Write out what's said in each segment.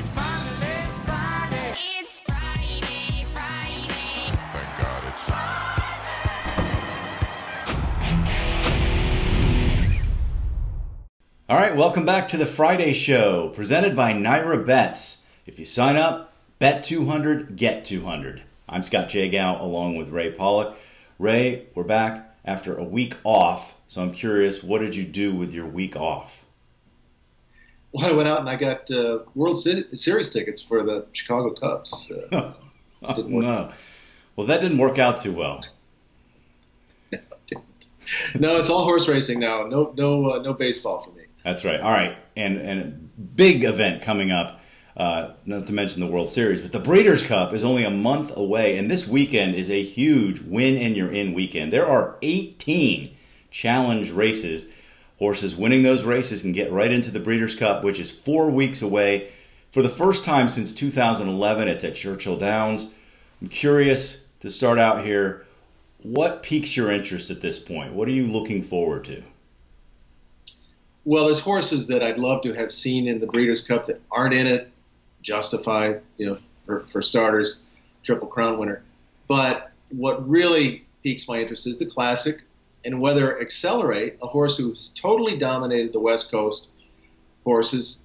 It's finally Friday. It's Friday, Friday. Thank God it's All right, welcome back to the Friday Show, presented by NYRA Bets. If you sign up, bet 200, get 200. I'm Scott Jagow along with Ray Paulick. Ray, we're back after a week off, so I'm curious, what did you do with your week off? Well, I went out and I got World Series tickets for the Chicago Cubs. No. Well, that didn't work out too well. No, it's all horse racing now. No baseball for me. That's right. All right, and a big event coming up, not to mention the World Series, but the Breeders' Cup is only a month away, and this weekend is a huge win and you're in weekend. There are 18 challenge races. Horses winning those races can get right into the Breeders' Cup, which is 4 weeks away. For the first time since 2011, it's at Churchill Downs. I'm curious to start out here, what piques your interest at this point? What are you looking forward to? Well, there's horses that I'd love to have seen in the Breeders' Cup that aren't in it. Justified, for starters, Triple Crown winner. But what really piques my interest is the Classic, and whether Accelerate, a horse who's totally dominated the West Coast horses,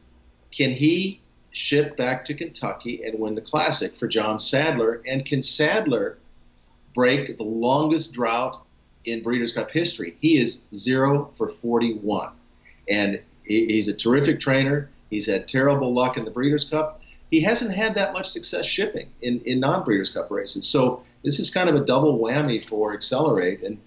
can he ship back to Kentucky and win the Classic for John Sadler? And can Sadler break the longest drought in Breeders' Cup history? He is 0 for 41. And he's a terrific trainer. He's had terrible luck in the Breeders' Cup. He hasn't had that much success shipping in non-Breeders' Cup races. So this is kind of a double whammy for Accelerate. And,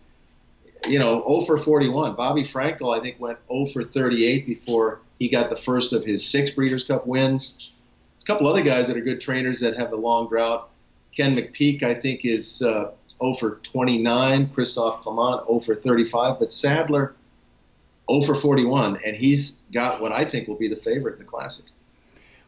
0 for 41. Bobby Frankel, I think, went 0 for 38 before he got the first of his 6 Breeders' Cup wins. There's a couple other guys that are good trainers that have the long drought. Ken McPeak, I think, is 0 for 29. Christophe Clement, 0 for 35. But Sadler, 0 for 41, and he's got what I think will be the favorite in the Classic.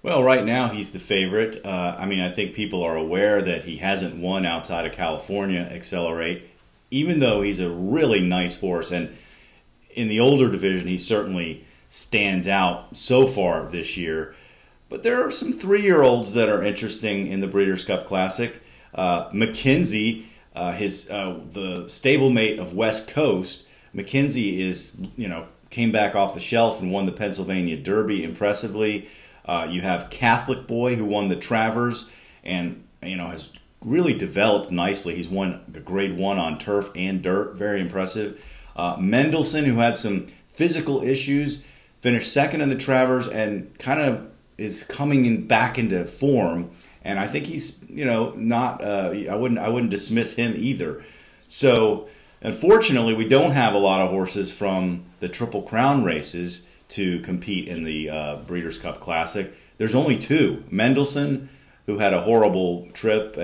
Well, right now he's the favorite. I think people are aware that he hasn't won outside of California, Accelerate, even though he's a really nice horse. And in the older division, he certainly stands out so far this year. But there are some 3-year-olds that are interesting in the Breeders' Cup Classic. McKenzie, the stablemate of West Coast, McKenzie is, came back off the shelf and won the Pennsylvania Derby impressively. You have Catholic Boy, who won the Travers and, has really developed nicely. He's won a grade 1 on turf and dirt. Very impressive. Mendelssohn, who had some physical issues, finished second in the Travers and kind of is coming back into form. And I think he's, not, I wouldn't dismiss him either. So, unfortunately, we don't have a lot of horses from the Triple Crown races to compete in the Breeders' Cup Classic. There's only 2. Mendelssohn, who had a horrible trip,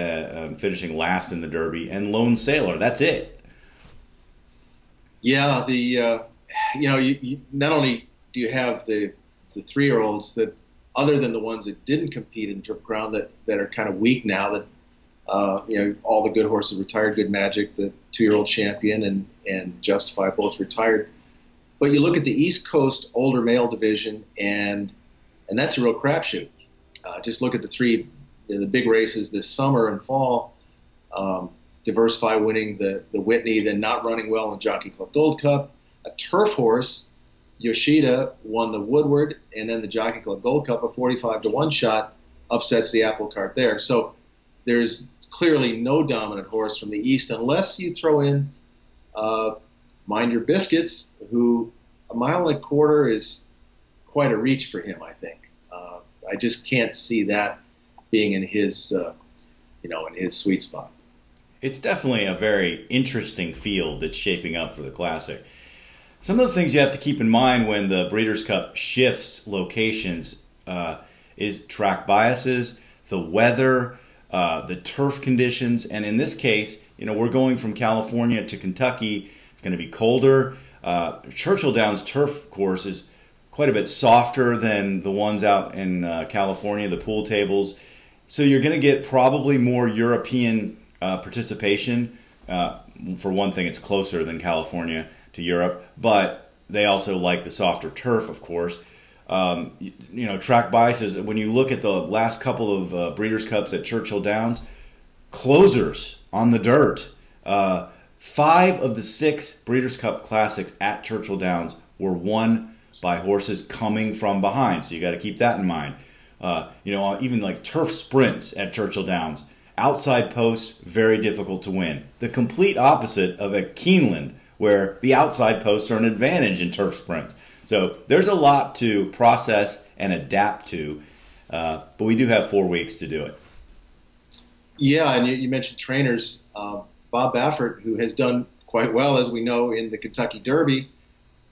finishing last in the Derby, and Lone Sailor. That's it. Yeah, you not only do you have the 3-year-olds that, other than the ones that didn't compete in the Triple Crown, that are kind of weak now, that all the good horses retired. Good Magic, the 2-year-old champion, and Justify, both retired. But you look at the East Coast older male division, and that's a real crapshoot. Just look at the big races this summer and fall. Diversify winning the Whitney, then not running well in Jockey Club Gold Cup. A turf horse, Yoshida, won the Woodward, and then the Jockey Club Gold Cup, a 45-1 shot, upsets the apple cart there. So there's clearly no dominant horse from the East, unless you throw in Mind Your Biscuits, who a 1.25 miles is quite a reach for him, I think. I just can't see that being in his, in his sweet spot. It's definitely a very interesting field that's shaping up for the Classic. Some of the things you have to keep in mind when the Breeders' Cup shifts locations is track biases, the weather, the turf conditions, and in this case, we're going from California to Kentucky. It's going to be colder. Churchill Downs turf course is quite a bit softer than the ones out in California, the pool tables. So you're going to get probably more European participation. For one thing, it's closer than California to Europe, but they also like the softer turf, of course. Track biases. When you look at the last couple of Breeders' Cups at Churchill Downs, closers on the dirt. 5 of the 6 Breeders' Cup Classics at Churchill Downs were won by horses coming from behind. So you got to keep that in mind. Even like turf sprints at Churchill Downs, outside posts, very difficult to win. The complete opposite of at Keeneland, where the outside posts are an advantage in turf sprints. So there's a lot to process and adapt to, but we do have 4 weeks to do it. Yeah, and you mentioned trainers. Bob Baffert, who has done quite well, as we know, in the Kentucky Derby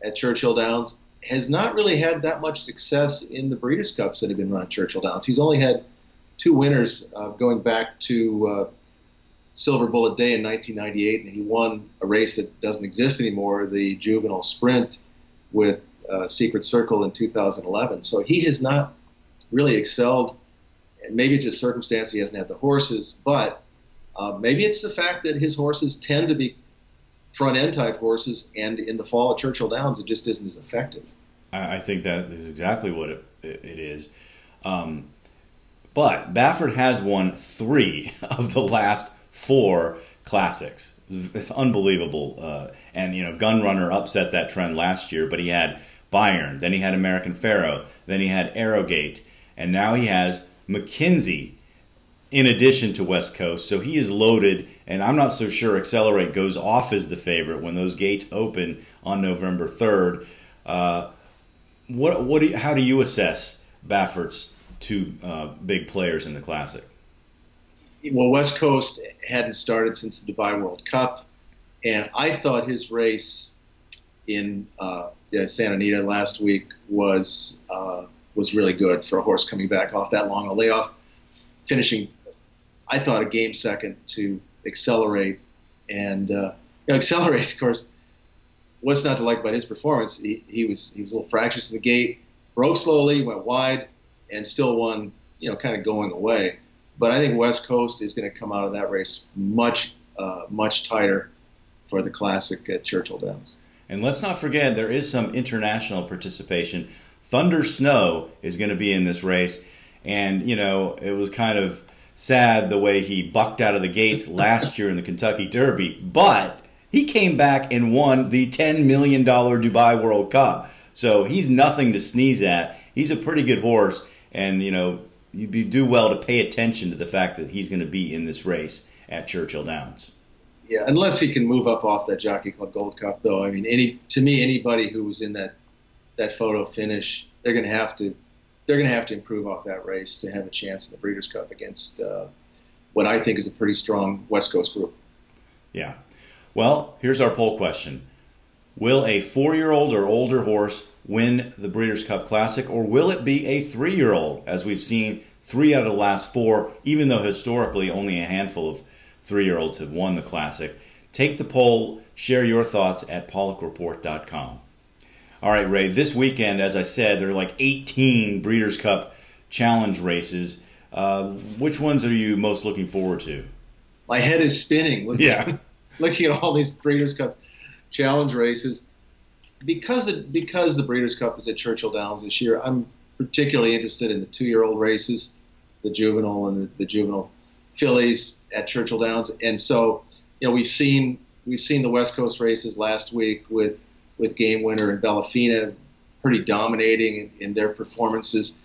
at Churchill Downs, has not really had that much success in the Breeders' Cups that have been run at Churchill Downs. He's only had 2 winners going back to Silver Bullet Day in 1998, and he won a race that doesn't exist anymore, the Juvenile Sprint with Secret Circle in 2011. So he has not really excelled. And maybe it's just circumstance he hasn't had the horses, but maybe it's the fact that his horses tend to be front-end type horses, and in the fall at Churchill Downs, it just isn't as effective. I think that is exactly what it is. But Baffert has won 3 of the last 4 classics. It's unbelievable. And Gunrunner upset that trend last year, but he had Bayern, then he had American Pharoah, then he had Arrogate, and now he has McKenzie in addition to West Coast. So he is loaded, and I'm not so sure Accelerate goes off as the favorite when those gates open on November 3rd. How do you assess Baffert's 2 big players in the Classic? Well, West Coast hadn't started since the Dubai World Cup, and I thought his race in Santa Anita last week was really good for a horse coming back off that long a layoff, finishing, I thought, a game second to Accelerate. And Accelerate, of course, what's not to like about his performance? He was a little fractious in the gate, broke slowly, went wide, and still won, kind of going away. But I think West Coast is going to come out of that race much tighter for the Classic at Churchill Downs. And let's not forget, there is some international participation. Thunder Snow is going to be in this race. And, it was kind of sad the way he bucked out of the gates last year in the Kentucky Derby. But he came back and won the $10 million Dubai World Cup. So he's nothing to sneeze at. He's a pretty good horse. And, you'd do well to pay attention to the fact that he's going to be in this race at Churchill Downs. Yeah, unless he can move up off that Jockey Club Gold Cup, though. I mean, anybody who was in that photo finish, they're going to have to improve off that race to have a chance in the Breeders' Cup against what I think is a pretty strong West Coast group. Yeah. Well, here's our poll question. Will a 4-year-old or older horse win the Breeders' Cup Classic, or will it be a 3-year-old, as we've seen 3 out of the last 4, even though historically only a handful of 3-year-olds have won the Classic? Take the poll, share your thoughts at PaulickReport.com. All right, Ray, this weekend, as I said, there are like 18 Breeders' Cup Challenge races. Which ones are you most looking forward to? My head is spinning looking at all these Breeders' Cup Challenge races. Because the Breeders' Cup is at Churchill Downs this year, I'm particularly interested in the 2-year-old races, the juvenile and the juvenile fillies at Churchill Downs. And so, we've seen the West Coast races last week with Game Winner and Bellafina pretty dominating in their performances.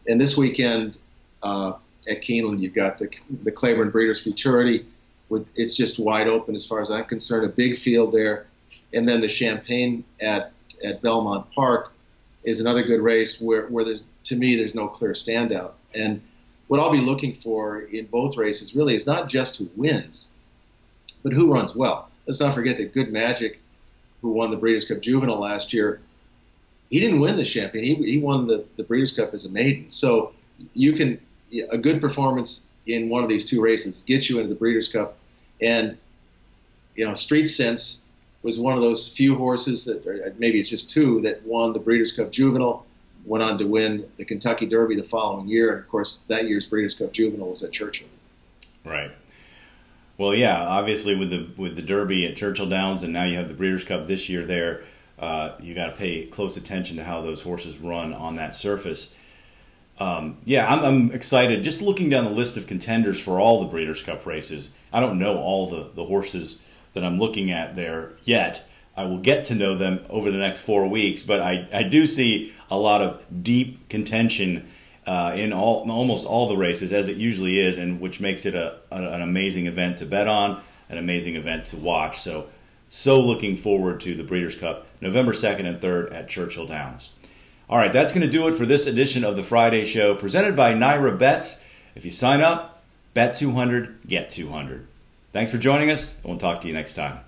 And this weekend at Keeneland, you've got the Claiborne Breeders' Futurity. It's just wide open as far as I'm concerned, a big field there. And then the Champagne at Belmont Park is another good race where there's no clear standout. And what I'll be looking for in both races really is not just who wins, but who runs well. Let's not forget that Good Magic, who won the Breeders' Cup Juvenile last year, he didn't win the Champagne. He won the Breeders' Cup as a maiden. So a good performance in one of these 2 races gets you into the Breeders' Cup. And, Street Sense was one of those few horses that, or maybe it's just 2, that won the Breeders' Cup Juvenile, went on to win the Kentucky Derby the following year. And, of course, that year's Breeders' Cup Juvenile was at Churchill. Right. Well, yeah, obviously with the Derby at Churchill Downs, and now you have the Breeders' Cup this year there, You got to pay close attention to how those horses run on that surface. I'm excited. Just looking down the list of contenders for all the Breeders' Cup races, I don't know all the horses that I'm looking at there yet. I will get to know them over the next 4 weeks, but I do see a lot of deep contention in almost all the races, as it usually is, and which makes it an amazing event to bet on, an amazing event to watch. So looking forward to the Breeders' Cup, November 2nd and 3rd at Churchill Downs. All right, that's going to do it for this edition of the Friday Show, presented by NYRA Bets. If you sign up, bet 200, get 200. Thanks for joining us, and we'll talk to you next time.